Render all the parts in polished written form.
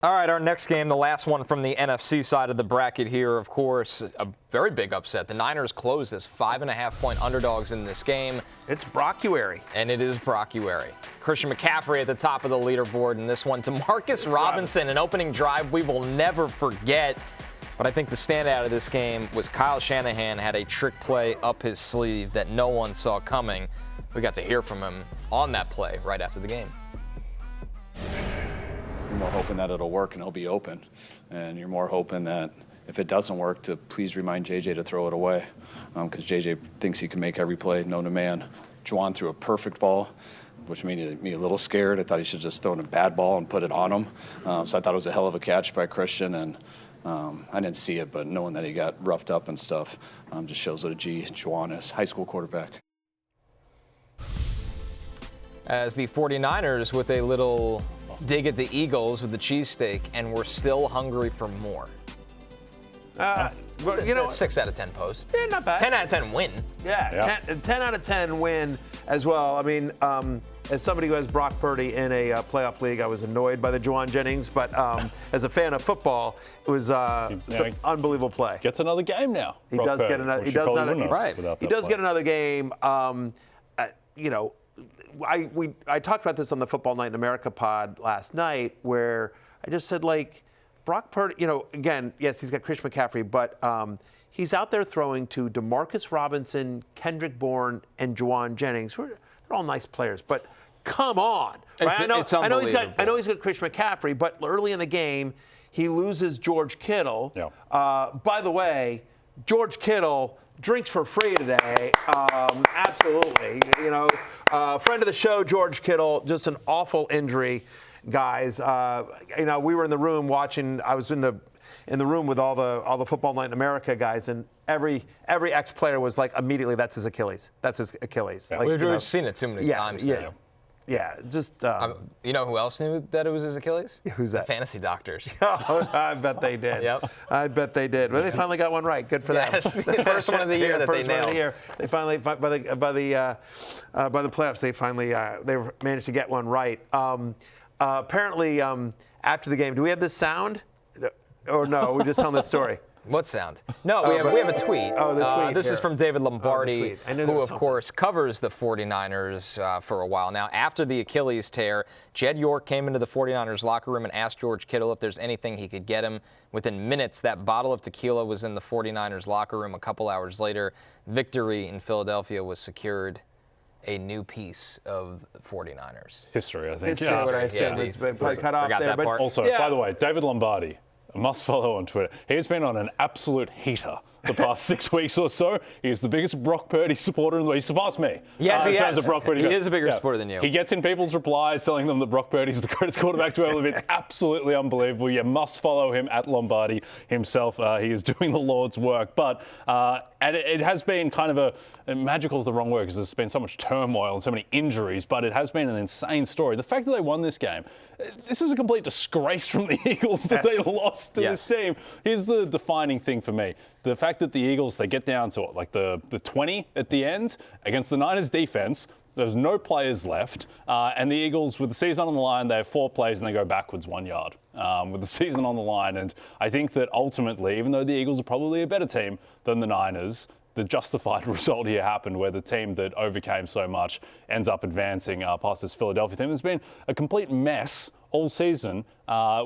All right, our next game, the last one from the NFC side of the bracket here, of course, a very big upset. The Niners closed as 5.5-point underdogs in this game. It's Brockuary. And it is Brockuary. Christian McCaffrey at the top of the leaderboard in this one. DeMarcus Robinson, an opening drive we will never forget. But I think the standout of this game was Kyle Shanahan had a trick play up his sleeve that no one saw coming. We got to hear from him on that play right after the game. You're more hoping that it'll work and he'll be open. And you're more hoping that if it doesn't work, to please remind JJ to throw it away. Because JJ thinks he can make every play known to man. Juwan threw a perfect ball, which made me a little scared. I thought he should just throw in a bad ball and put it on him. So I thought it was a hell of a catch by Christian. And I didn't see it, but knowing that he got roughed up and stuff just shows what a G Juwan is. High school quarterback. As the 49ers with a little dig at the Eagles with the cheesesteak, and we're still hungry for more. But, you know, 6 out of 10 post. Yeah, not bad. 10 out of 10 win. Yeah. 10 out of 10 win as well. I mean, as somebody who has Brock Purdy in a playoff league, I was annoyed by the Juwan Jennings, but as a fan of football, it was an unbelievable play. Gets another game now. He does get another. He does get another game. You know, I talked about this on the Football Night in America pod last night, where I just said, like, Brock Purdy, you know, again, yes, he's got Christian McCaffrey, but he's out there throwing to DeMarcus Robinson, Kendrick Bourne, and Juwan Jennings. They're all nice players, but come on. Right? I know he's got Christian McCaffrey, but early in the game, he loses George Kittle. Yeah. By the way, George Kittle drinks for free today. Absolutely. You know, friend of the show, George Kittle, just an awful injury, guys. You know, we were in the room watching. I was in the room with all the Football Night in America guys, and every ex-player was like, immediately, that's his Achilles. That's his Achilles. Yeah. Like, We've seen it too many times now. Yeah, just. You know who else knew that it was his Achilles? Who's that? The fantasy doctors. Oh, I bet they did. Yep. I bet they did. Well, they finally got one right. Good for them. Yes, first one of the year that they nailed. First one of the year. They finally, by the playoffs, they finally they managed to get one right. Apparently, after the game, do we have this sound? Or no? We just telling the story. What sound? No, we have a tweet. Oh, the tweet. This is from David Lombardi, who, of something. course, covers the 49ers for a while now. After the Achilles tear, Jed York came into the 49ers locker room and asked George Kittle if there's anything he could get him. Within minutes, that bottle of tequila was in the 49ers locker room. A couple hours later, victory in Philadelphia was secured. A new piece of 49ers. History, I think. History, what I said. It's probably cut off there. But also, by the way, David Lombardi, a must follow on Twitter. He's been on an absolute heater the past 6 weeks or so. He's the biggest Brock Purdy supporter in the league. He surpassed me. Yes, he has. Of Brock Purdy. He is a bigger supporter than you. He gets in people's replies telling them that Brock Purdy's the greatest quarterback to ever live. It's absolutely unbelievable. You must follow him at Lombardi himself. He is doing the Lord's work. But and it has been kind of magical is the wrong word because there's been so much turmoil and so many injuries, but it has been an insane story. The fact that they won this game, this is a complete disgrace from the Eagles that they lost to this team. Here's the defining thing for me. The fact that the Eagles, they get down to like the 20 at the end against the Niners defense. There's no players left. And the Eagles, with the season on the line, they have 4 plays and they go backwards 1 yard with the season on the line. And I think that ultimately, even though the Eagles are probably a better team than the Niners, the justified result here happened where the team that overcame so much ends up advancing past this Philadelphia team. It's been a complete mess all season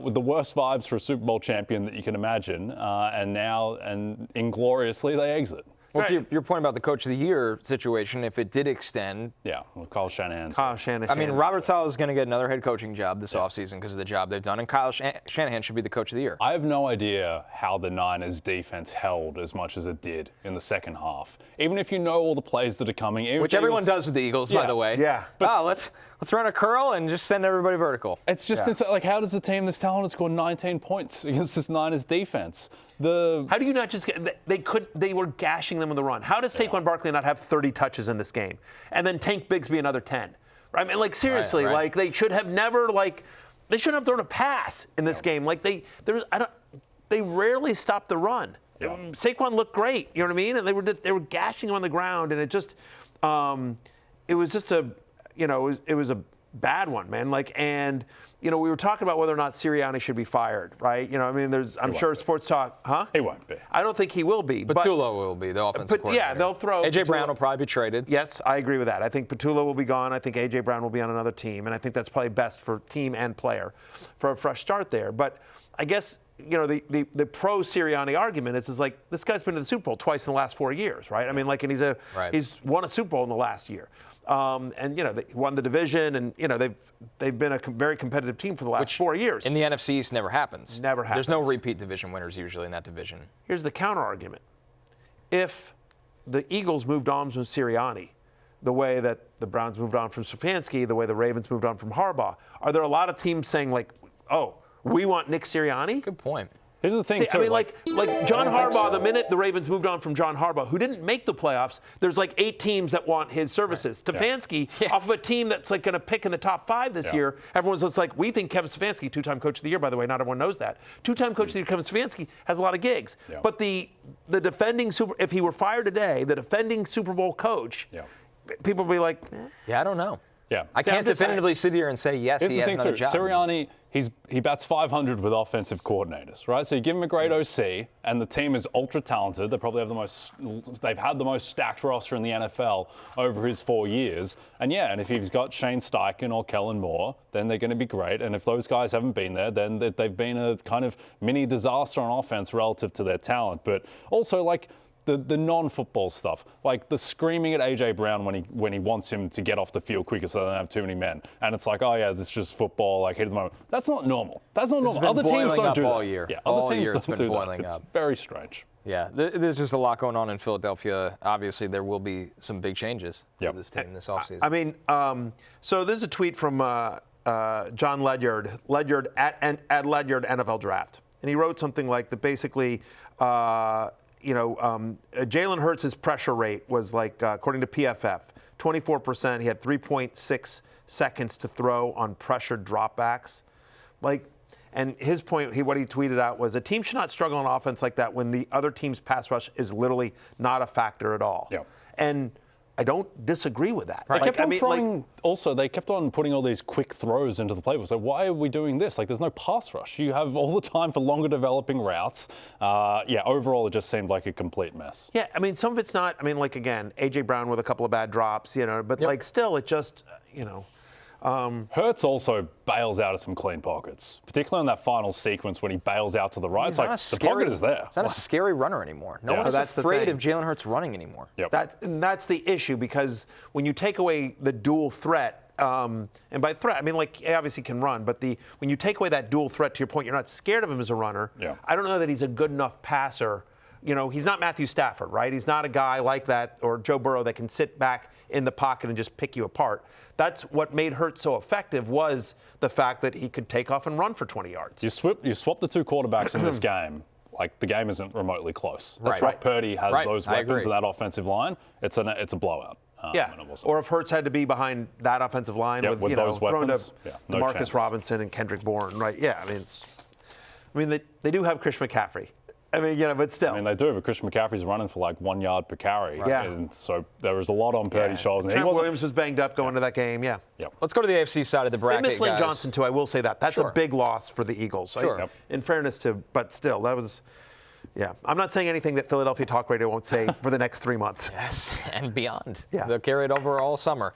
with the worst vibes for a Super Bowl champion that you can imagine. And now, and ingloriously, they exit. Well, to your point about the Coach of the Year situation, if it did extend. Yeah, well, Kyle Shanahan. I mean, Robert Saleh is going to get another head coaching job this offseason because of the job they've done, and Kyle Shanahan should be the Coach of the Year. I have no idea how the Niners defense held as much as it did in the second half. Even if you know all the plays that are coming. Which everyone does with the Eagles, by the way. Yeah. But let's run a curl and just send everybody vertical. It's just insane. Like, how does a team this talented score 19 points against this Niners defense? How do you not just get? They were gashing them on the run. How does Saquon Barkley not have 30 touches in this game, and then Tank Bigsby another 10? I mean, like seriously, like they should have never they shouldn't have thrown a pass in this game. Like they rarely stopped the run. Yeah. Saquon looked great, you know what I mean? And they were gashing him on the ground, and it just it was just a bad one, man. we were talking about whether or not Sirianni should be fired, right? I mean, I'm sure sports talk, huh? He won't be. I don't think he will be. Patullo will be the offensive coordinator. Yeah, they'll throw. A.J. Patullo. Brown will probably be traded. Yes, I agree with that. I think Patullo will be gone. I think A.J. Brown will be on another team, and I think that's probably best for team and player for a fresh start there. But I guess, the pro Sirianni argument is like, this guy's been to the Super Bowl twice in the last 4 years, right? I mean, like, and he's won a Super Bowl in the last year. And they won the division, and they've been a very competitive team for the last 4 years. In the NFC East, never happens. Never happens. There's no repeat division winners usually in that division. Here's the counter argument: if the Eagles moved on from Sirianni, the way that the Browns moved on from Stefanski, the way the Ravens moved on from Harbaugh, are there a lot of teams saying like, oh, we want Nick Sirianni? Good point. Here's the thing, too. I mean, like John Harbaugh, the minute the Ravens moved on from John Harbaugh, who didn't make the playoffs, there's like 8 teams that want his services. Right. Stefanski, off of a team that's like going to pick in the top 5 this year, everyone's just like, we think Kevin Stefanski, 2-time coach of the year, by the way, not everyone knows that. 2-time coach of the year, Kevin Stefanski, has a lot of gigs. Yeah. But the defending if he were fired today, the defending Super Bowl coach, people would be like, yeah, I don't know. Yeah, I can't definitively sit here and say yes, he has another job. Sirianni, he bats 500 with offensive coordinators, right? So you give him a great OC, and the team is ultra talented. They probably have they've had the most stacked roster in the NFL over his 4 years. And and if he's got Shane Steichen or Kellen Moore, then they're going to be great. And if those guys haven't been there, then they've been a kind of mini disaster on offense relative to their talent. But also, like, the non-football stuff, like the screaming at A.J. Brown when he wants him to get off the field quicker so they don't have too many men. And it's like, oh, yeah, this is just football, like, hit at the moment. That's not normal. That's not normal. Other teams don't do that. All year. Yeah, all other teams year don't do that. It's very strange. Yeah, there's just a lot going on in Philadelphia. Obviously, there will be some big changes to this team this offseason. I mean, so there's a tweet from John Ledyard at Ledyard NFL Draft. And he wrote something like that basically, Jalen Hurts' pressure rate was like, according to PFF, 24%. He had 3.6 seconds to throw on pressured dropbacks. And his point, what he tweeted out was, a team should not struggle on offense like that when the other team's pass rush is literally not a factor at all. Yeah. And I don't disagree with that. Right. They kept on putting all these quick throws into the playbook. So why are we doing this? Like, there's no pass rush. You have all the time for longer developing routes. Overall, it just seemed like a complete mess. Yeah, I mean, some of it's not. I mean, like, again, A.J. Brown with a couple of bad drops, but like, still, it just, Hurts also bails out of some clean pockets, particularly in that final sequence when he bails out to the right. It's like the pocket is there. He's not a scary runner anymore. No one is afraid of Jalen Hurts running anymore. Yep. That's the issue, because when you take away the dual threat, and by threat, I mean, like, he obviously can run, but when you take away that dual threat, to your point, you're not scared of him as a runner. Yeah. I don't know that he's a good enough passer. He's not Matthew Stafford, right? He's not a guy like that, or Joe Burrow, that can sit back in the pocket and just pick you apart. That's what made Hurts so effective, was the fact that he could take off and run for 20 yards. You swap the 2 quarterbacks in this game, like, the game isn't remotely close. Right. Brock Purdy has those weapons in that offensive line. It's a blowout. Or if Hurts had to be behind that offensive line with those throwing weapons, to Marcus Robinson and Kendrick Bourne, right? Yeah, I mean, they do have Chris McCaffrey. I mean, but still. I mean, they do, but Christian McCaffrey's running for like 1 yard per carry. Right. Yeah. And so there was a lot on Purdy's shoulders. Trent Williams was banged up going to that game, Yep. Let's go to the AFC side of the bracket, They missed Lane guys. Johnson, too, I will say that. That's a big loss for the Eagles. Sure. In fairness to, but still, that was, I'm not saying anything that Philadelphia Talk Radio won't say for the next 3 months. Yes, and beyond. Yeah. They'll carry it over all summer.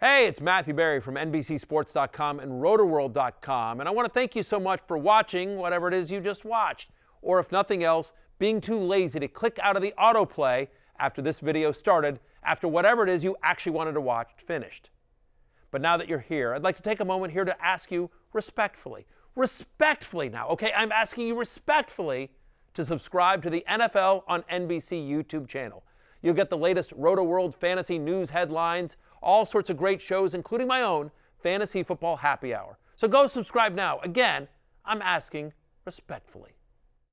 Hey, it's Matthew Berry from NBCSports.com and RotorWorld.com, and I want to thank you so much for watching whatever it is you just watched, or if nothing else, being too lazy to click out of the autoplay after this video started, after whatever it is you actually wanted to watch finished. But now that you're here, I'd like to take a moment here to ask you respectfully now, okay? I'm asking you respectfully to subscribe to the NFL on NBC YouTube channel. You'll get the latest Roto-World fantasy news headlines, all sorts of great shows, including my own Fantasy Football Happy Hour. So go subscribe now. Again, I'm asking respectfully.